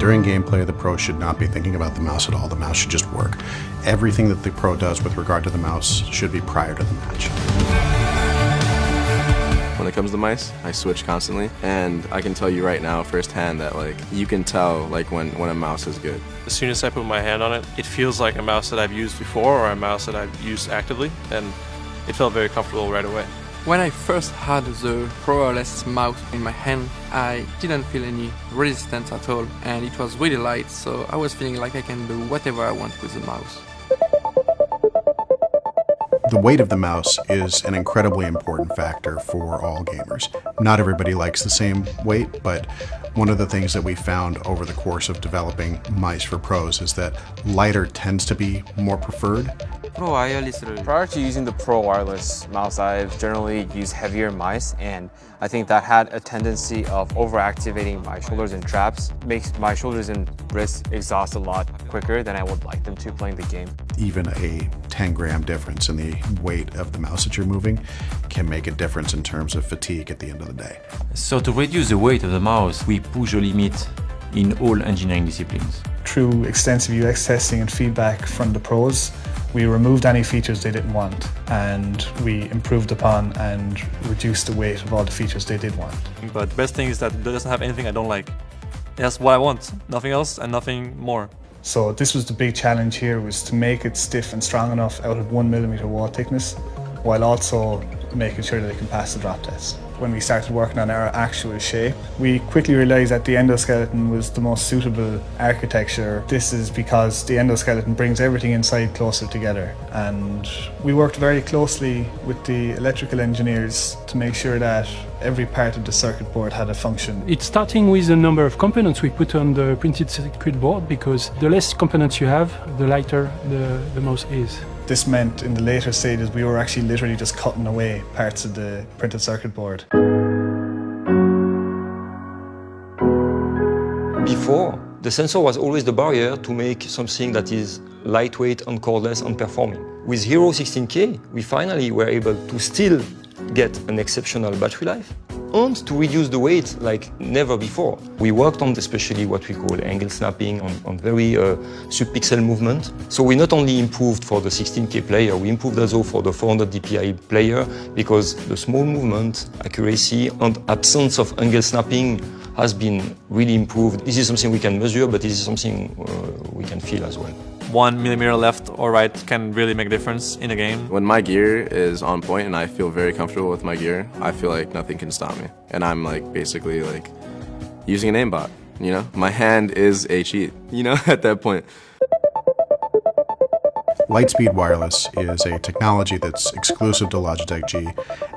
During gameplay, the pro should not be thinking about the mouse at all. The mouse should just work. Everything that the pro does with regard to the mouse should be prior to the match. When it comes to mice, I switch constantly, and I can tell you right now firsthand that you can tell when a mouse is good. As soon as I put my hand on it, it feels like a mouse that I've used before or a mouse that I've used actively, and it felt very comfortable right away. When I first had the Pro wireless mouse in my hand, I didn't feel any resistance at all, and it was really light, so I was feeling like I can do whatever I want with the mouse. The weight of the mouse is an incredibly important factor for all gamers. Not everybody likes the same weight, but one of the things that we found over the course of developing mice for pros is that lighter tends to be more preferred. Prior to using the Pro wireless mouse, I've generally used heavier mice, and I think that had a tendency of overactivating my shoulders and traps. Makes my shoulders and wrists exhaust a lot quicker than I would like them to playing the game. Even a 10-gram difference in the weight of the mouse that you're moving can make a difference in terms of fatigue at the end of the day. So to reduce the weight of the mouse, we push the limit in all engineering disciplines. Through extensive UX testing and feedback from the pros, we removed any features they didn't want, and we improved upon and reduced the weight of all the features they did want. But the best thing is that it doesn't have anything I don't like. It has what I want, nothing else and nothing more. So this was the big challenge here, was to make it stiff and strong enough out of 1mm wall thickness, while also making sure that it can pass the drop test. When we started working on our actual shape, we quickly realised that the endoskeleton was the most suitable architecture. This is because the endoskeleton brings everything inside closer together, and we worked very closely with the electrical engineers to make sure that every part of the circuit board had a function. It's starting with the number of components we put on the printed circuit board, because the less components you have, the lighter the mouse is. This meant in the later stages we were actually literally just cutting away parts of the printed circuit board. Before, the sensor was always the barrier to make something that is lightweight and cordless and performing. With Hero 16K, we finally were able to still get an exceptional battery life and to reduce the weight like never before. We worked on especially what we call angle snapping, on very sub-pixel movement. So we not only improved for the 16K player, we improved also for the 400 DPI player, because the small movement, accuracy and absence of angle snapping has been really improved. This is something we can measure, but this is something we can feel as well. 1 millimeter left or right can really make a difference in a game. When my gear is on point and I feel very comfortable with my gear, I feel like nothing can stop me. And I'm basically using an aimbot, you know? My hand is a cheat, you know, at that point. Lightspeed Wireless is a technology that's exclusive to Logitech G,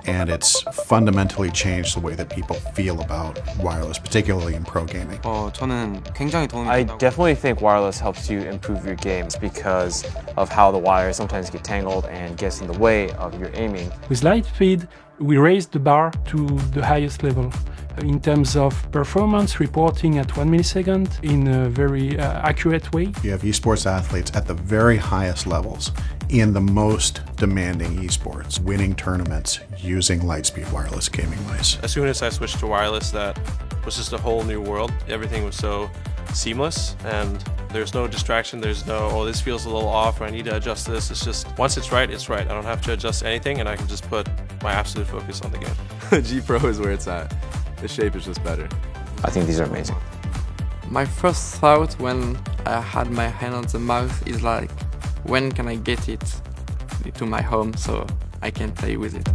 and it's fundamentally changed the way that people feel about wireless, particularly in pro gaming. I definitely think wireless helps you improve your games because of how the wires sometimes get tangled and gets in the way of your aiming. With Lightspeed, we raised the bar to the highest level in terms of performance, reporting at 1 millisecond in a very accurate way. You have esports athletes at the very highest levels in the most demanding esports, winning tournaments using Lightspeed wireless gaming mice. As soon as I switched to wireless, that was just a whole new world. Everything was so seamless, and there's no distraction, there's no, oh, this feels a little off, or I need to adjust this. It's just, once it's right, it's right. I don't have to adjust anything, and I can just put my absolute focus on the game. G Pro is where it's at. The shape is just better. I think these are amazing. My first thought when I had my hand on the mouse is when can I get it to my home so I can play with it?